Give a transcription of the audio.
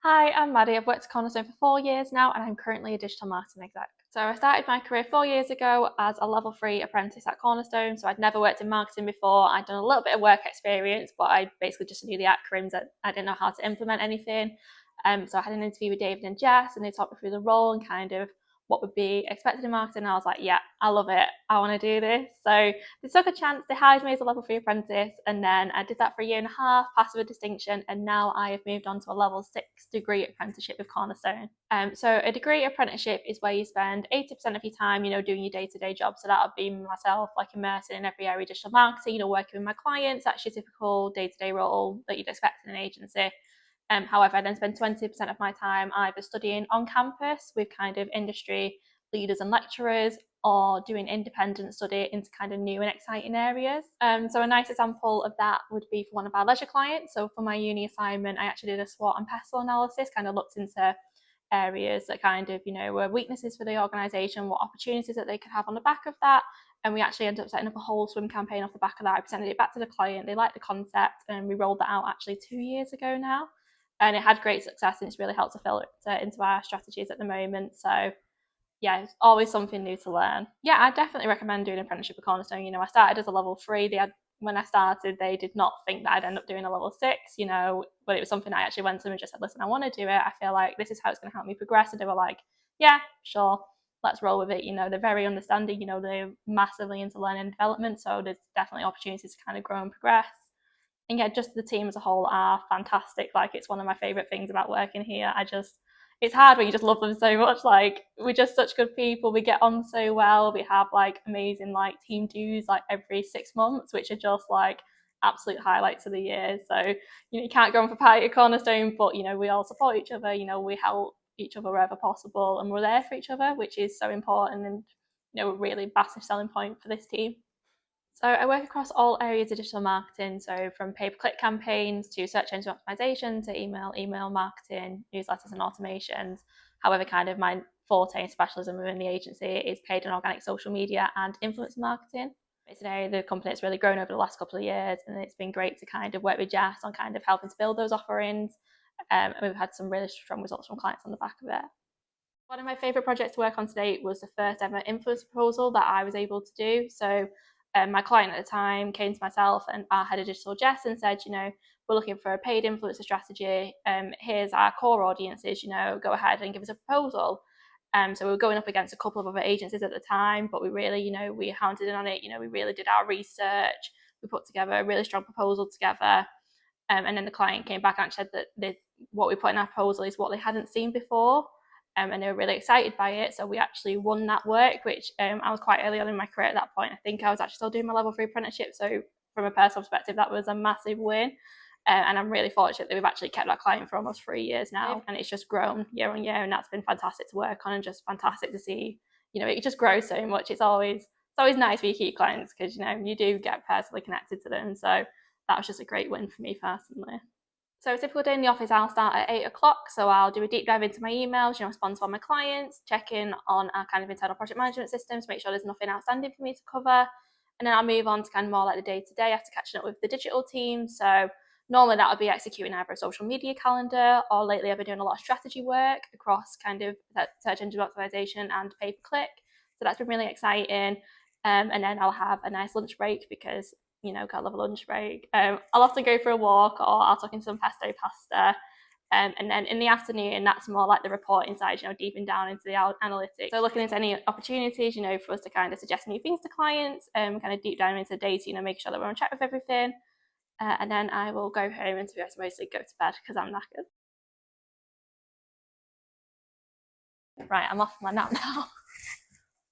Hi, I'm Maddie. I've worked at Cornerstone for 4 years now, and I'm currently a digital marketing exec. So I started my career 4 years ago as a level 3 apprentice at Cornerstone. So I'd never worked in marketing before. I'd done a little bit of work experience, but I basically just knew the acronyms. I didn't know how to implement anything. So I had an interview with David and Jess, and they talked me through the role and kind of what would be expected in marketing. And I was like, yeah, I love it. I want to do this. So they took a chance. They hired me as a level 3 apprentice, and then I did that for a year and a half, passed with a distinction, and now I have moved on to a level 6 degree apprenticeship with Cornerstone. So a degree apprenticeship is where you spend 80% of your time, doing your day-to-day job. So that would be myself, like immersing in every area of digital marketing, working with my clients. That's your typical day-to-day role that you'd expect in an agency. However, I then spend 20% of my time either studying on campus with kind of industry leaders and lecturers, or doing independent study into kind of new and exciting areas. So a nice example of that would be for one of our leisure clients. So for my uni assignment, I actually did a SWOT and pestle analysis, kind of looked into areas that kind of, were weaknesses for the organisation, what opportunities that they could have on the back of that. And we actually ended up setting up a whole swim campaign off the back of that. I presented it back to the client. They liked the concept, and we rolled that out actually 2 years ago now. And it had great success, and it's really helped to fill it into our strategies at the moment. So yeah, it's always something new to learn. Yeah, I definitely recommend doing an apprenticeship at Cornerstone. I started as a level 3. When I started, they did not think that I'd end up doing a level 6, but it was something I actually went to them and just said, listen, I want to do it. I feel like this is how it's going to help me progress. And they were like, yeah, sure, let's roll with it. They're very understanding, they're massively into learning and development. So there's definitely opportunities to kind of grow and progress. And yeah, just the team as a whole are fantastic. Like, it's one of my favorite things about working here. It's hard when you just love them so much. Like, we're just such good people. We get on so well. We have like amazing like team dues like every 6 months, which are just like absolute highlights of the year. So, you can't go on for party at Cornerstone, but we all support each other. We help each other wherever possible, and we're there for each other, which is so important, and a really massive selling point for this team. So I work across all areas of digital marketing, so from pay-per-click campaigns to search engine optimization to email marketing, newsletters and automations. However, kind of my forte and specialism within the agency is paid and organic social media and influencer marketing. It's an area the company has really grown over the last couple of years, and it's been great to kind of work with Jess on kind of helping to build those offerings. And we've had some really strong results from clients on the back of it. One of my favourite projects to work on to date was the first ever influencer proposal that I was able to do. So my client at the time came to myself and our head of digital, Jess, and said, we're looking for a paid influencer strategy. Here's our core audiences, go ahead and give us a proposal. So we were going up against a couple of other agencies at the time, but we really, we hounded in on it. We really did our research. We put together a really strong proposal together. And then the client came back and said that what we put in our proposal is what they hadn't seen before. And they were really excited by it. So we actually won that work, which I was quite early on in my career at that point. I think I was actually still doing my level 3 apprenticeship. So from a personal perspective, that was a massive win. And I'm really fortunate that we've actually kept that client for almost 3 years now. And it's just grown year on year. And that's been fantastic to work on, and just fantastic to see, it just grows so much. It's always nice when you keep clients, because, you do get personally connected to them. So that was just a great win for me personally. So a typical day in the office, I'll start at 8 o'clock. So I'll do a deep dive into my emails, respond to all my clients, check in on our kind of internal project management systems, make sure there's nothing outstanding for me to cover. And then I'll move on to kind of more like the day-to-day after catching up with the digital team. So normally that would be executing either a social media calendar, or lately I've been doing a lot of strategy work across kind of search engine optimization and pay-per-click. So that's been really exciting. And then I'll have a nice lunch break, because gotta love a lunch break. I'll often go for a walk, or I'll tuck in some pesto pasta. And then in the afternoon, that's more like the reporting side, deeping down into the analytics. So looking into any opportunities, for us to kind of suggest new things to clients, kind of deep dive into the data, make sure that we're on track with everything. And then I will go home and, to be honest, mostly go to bed because I'm knackered. Right, I'm off my nap now.